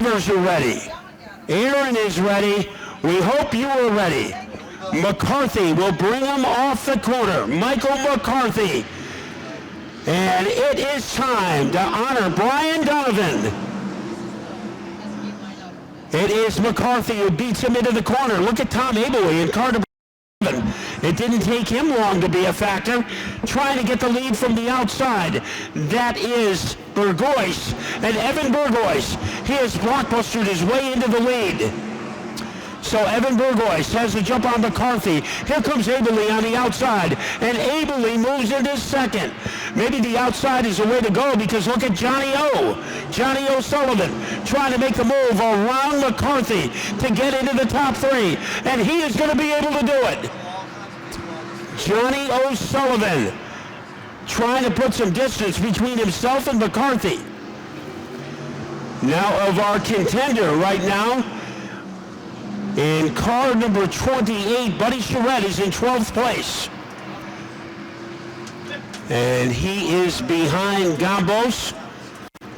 drivers are ready. Aaron is ready. We hope you are ready. McCarthy will bring him off the corner. Michael McCarthy. And it is time to honor Brian Donovan. It is McCarthy who beats him into the corner. Look at Tom Abeley and Carter. It didn't take him long to be a factor, trying to get the lead from the outside. That is Burgoyce, and Evan Burgoyce, he has blockbustered his way into the lead. So Evan Burgoyce has to jump on McCarthy. Here comes Abeley on the outside, and Abeley moves into second. Maybe the outside is the way to go, because look at Johnny O'Sullivan trying to make the move around McCarthy to get into the top three, and he is going to be able to do it. Johnny O'Sullivan trying to put some distance between himself and McCarthy. Now of our contender right now, in car number 28, Buddy Charette is in 12th place. And he is behind Gambos.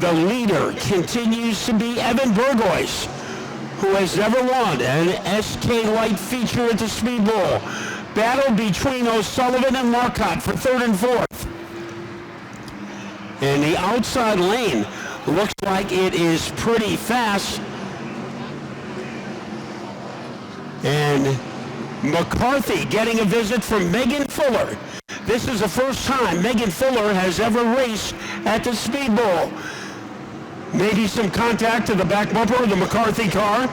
The leader continues to be Evan Burgoyce, who has never won an SK Light feature at the Speed Bowl. Battle between O'Sullivan and Marcotte for third and fourth. And the outside lane looks like it is pretty fast. And McCarthy getting a visit from Megan Fuller. This is the first time Megan Fuller has ever raced at the Speed Bowl. Maybe some contact to the back bumper of the McCarthy car.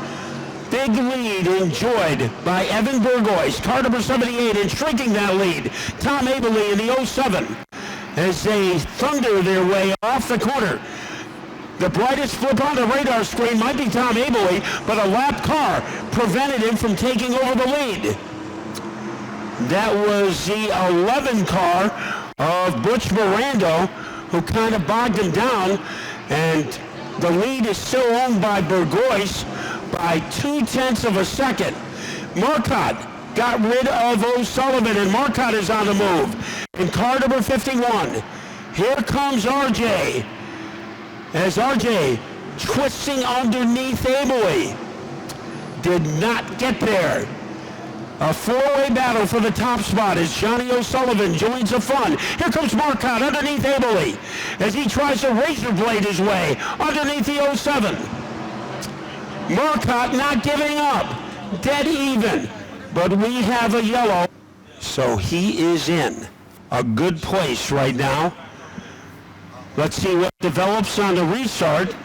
Big lead enjoyed by Evan Burgoyce, car number 78, and shrinking that lead, Tom Abeley in the 07 as they thunder their way off the corner. The brightest flip on the radar screen might be Tom Abeley, but a lap car prevented him from taking over the lead. That was the 11 car of Butch Mirando, who kind of bogged him down, and the lead is still owned by Burgoyce by 0.2 of a second. Marcotte got rid of O'Sullivan, and Marcotte is on the move. In car number 51, here comes RJ. As RJ twisting underneath Abeley. Did not get there. A four-way battle for the top spot as Johnny O'Sullivan joins the fun. Here comes Marcotte underneath Abeley as he tries to razor blade his way underneath the 07. Marcotte not giving up. Dead even. But we have a yellow. So he is in a good place right now. Let's see what develops on the restart.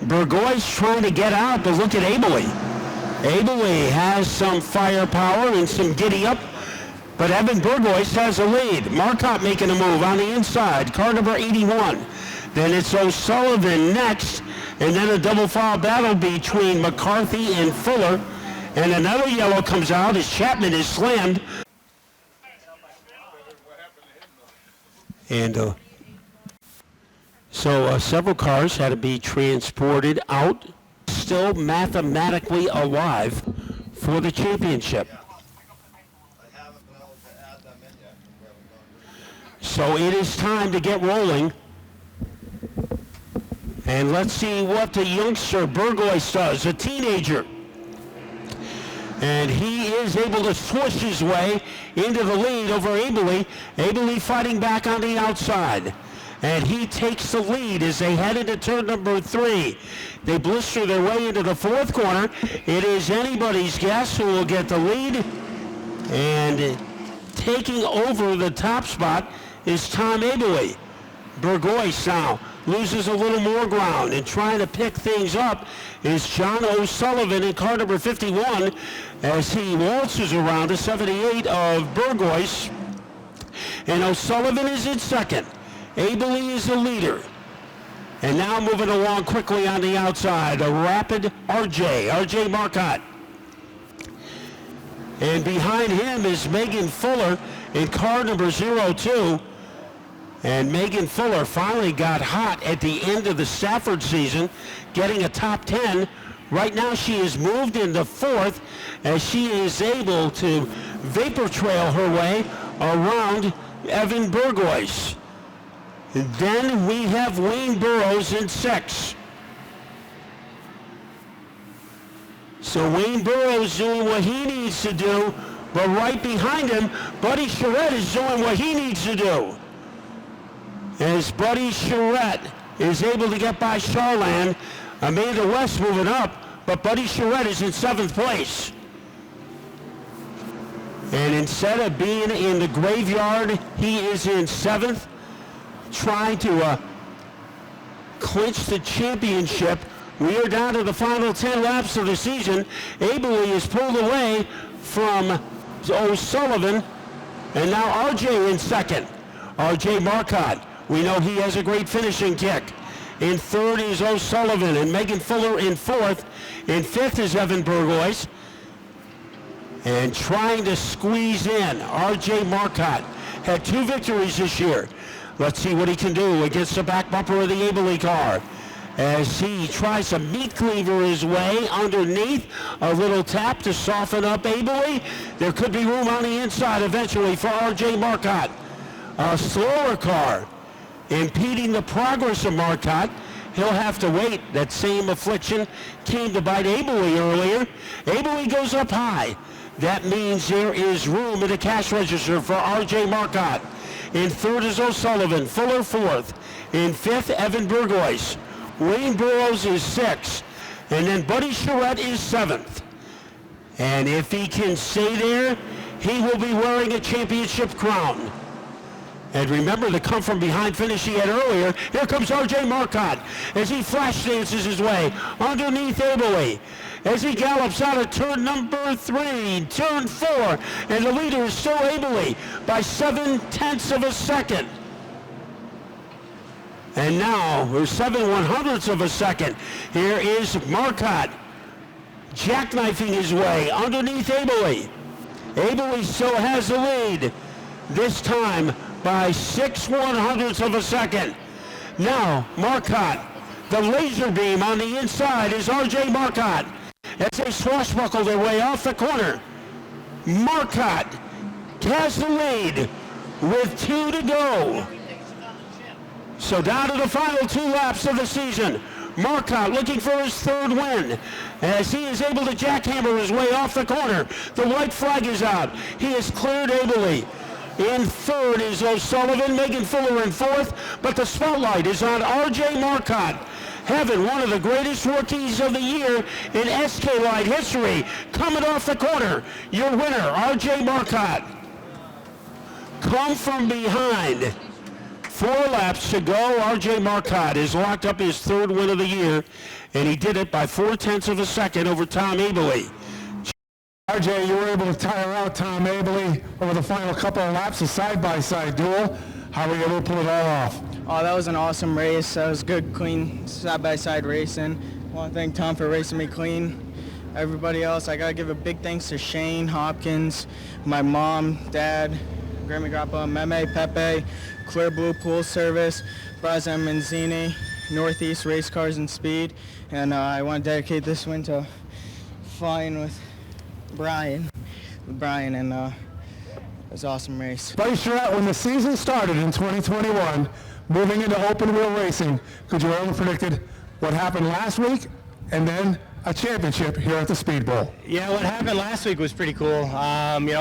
Burgoyce trying to get out, but look at Abeley. Abeley has some firepower and some giddy up, but Evan Burgoyce has a lead. Marcotte making a move on the inside, car number 81. Then it's O'Sullivan next, and then a double foul battle between McCarthy and Fuller. And another yellow comes out as Chapman is slammed. And so several cars had to be transported out, still mathematically alive for the championship. So it is time to get rolling. And let's see what the youngster Burgoyce does, a teenager. And he is able to swoosh his way into the lead over Abeley. Abeley fighting back on the outside. And he takes the lead as they head into turn number 3. They blister their way into the fourth corner. It is anybody's guess who will get the lead. And taking over the top spot is Tom Abeley. Burgoyce now loses a little more ground, and trying to pick things up is John O'Sullivan in car number 51 as he waltzes around to 78 of Burgoyce. And O'Sullivan is in second. Abeley is the leader. And now moving along quickly on the outside, a rapid RJ Marcotte. And behind him is Megan Fuller in car number 02. And Megan Fuller finally got hot at the end of the Stafford season, getting a top 10. Right now she is moved into fourth as she is able to vapor trail her way around Evan Burgoyce. Then we have Wayne Burrows in 6. So Wayne Burrows doing what he needs to do, but right behind him, Buddy Charette is doing what he needs to do. As Buddy Charette is able to get by Charland, Amanda West moving up, but Buddy Charette is in 7th place. And instead of being in the graveyard, he is in 7th, trying to clinch the championship. We are down to the final 10 laps of the season. Abely is pulled away from O'Sullivan, and now RJ in 2nd. RJ Marcotte, we know he has a great finishing kick. In 3rd is O'Sullivan, and Megan Fuller in 4th. In 5th is Evan Burgoyce. And trying to squeeze in, RJ Marcotte had 2 victories this year. Let's see what he can do against the back bumper of the Abely car, as he tries to meat cleaver his way underneath. A little tap to soften up Abely. There could be room on the inside eventually for RJ Marcotte. A slower car impeding the progress of Marcotte. He'll have to wait. That same affliction came to bite Abely earlier. Abely goes up high. That means there is room in the cash register for RJ Marcotte. In 3rd is O'Sullivan, Fuller 4th. In 5th, Evan Burgoyce. Wayne Burrows is 6th. And then Buddy Charette is 7th. And if he can stay there, he will be wearing a championship crown. And remember the come from behind finish he had earlier. Here comes RJ Marcotte as he flash dances his way underneath Abely, as he gallops out of turn number 3, turn 4, and the leader is still Abely by 7/10 of a second. And now, or 7/100ths of a second, here is Marcotte jackknifing his way underneath Abely. Abely still has the lead, this time by 6/100ths of a second. Now, Marcotte, the laser beam on the inside is RJ Marcotte as they swashbuckle their way off the corner. Marcotte has the lead with 2 to go. So down to the final 2 laps of the season. Marcotte looking for his 3rd win as he is able to jackhammer his way off the corner. The white flag is out. He has cleared Abely. In 3rd is O'Sullivan, Megan Fuller in 4th, but the spotlight is on RJ Marcotte, having one of the greatest rookies of the year in SK Light history. Coming off the corner, your winner, RJ Marcotte. Come from behind. 4 laps to go. RJ Marcotte has locked up his 3rd win of the year, and he did it by 4/10 of a second over Tom Abely. RJ, you were able to tire out Tom Abely over the final couple of laps, a side-by-side duel. How were you able to pull it all off? Oh, that was an awesome race. That was good, clean, side-by-side racing. I want to thank Tom for racing me clean. Everybody else, I got to give a big thanks to Shane Hopkins, my mom, dad, Grammy Grappa, Meme, Pepe, Clear Blue Pool Service, Brazza Manzini, Northeast Race Cars and Speed. And I want to dedicate this one to flying with Brian, and it was an awesome race. Buddy Charette, when the season started in 2021, moving into open wheel racing, could you have ever predicted what happened last week and then a championship here at the Speed Bowl? Yeah, what happened last week was pretty cool.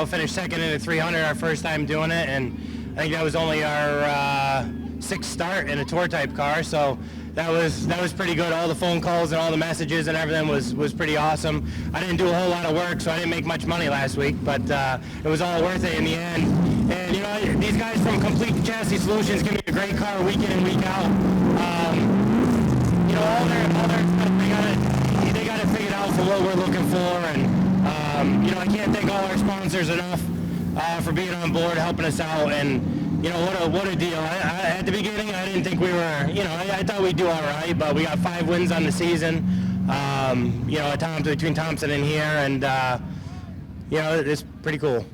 Finished 2nd in a 300, our first time doing it, and I think that was only our 6th start in a tour type car, so that was pretty good. All the phone calls and all the messages and everything was pretty awesome. I didn't do a whole lot of work, so I didn't make much money last week, but it was all worth it in the end. And these guys from Complete Chassis Solutions give me a great car week in and week out. All their stuff, they got it figured out for what we're looking for, and I can't thank all our sponsors enough for being on board, helping us out, and what a deal. At the beginning, I didn't think we were, I thought we'd do all right, but we got 5 wins on the season, between Thompson and here, and, it's pretty cool.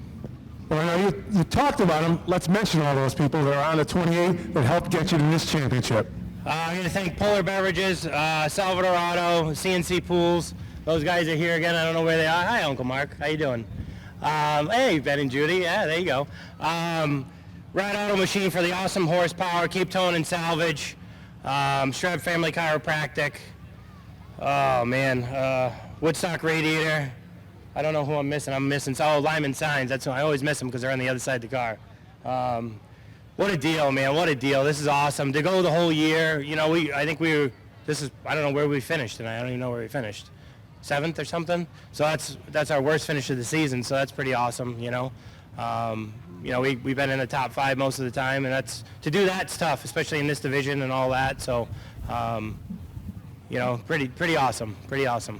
Well, you talked about them. Let's mention all those people that are on the 28 that helped get you to this championship. I'm going to thank Polar Beverages, Salvador Auto, CNC Pools. Those guys are here again. I don't know where they are. Hi, Uncle Mark. How you doing? Hey, Ben and Judy. Yeah, there you go. Ride Auto Machine for the awesome horsepower. Keep Towing and Salvage. Shred Family Chiropractic. Oh man, Woodstock Radiator. I don't know who I'm missing. Lyman Signs. That's who I always miss them because they're on the other side of the car. What a deal, man! What a deal! This is awesome to go the whole year. You know, I don't know where we finished tonight. I don't even know where we finished. 7th or something. So that's our worst finish of the season. So that's pretty awesome. You know, we've been in the top 5 most of the time, and to do that's tough, especially in this division and all that. So, pretty awesome. Pretty awesome.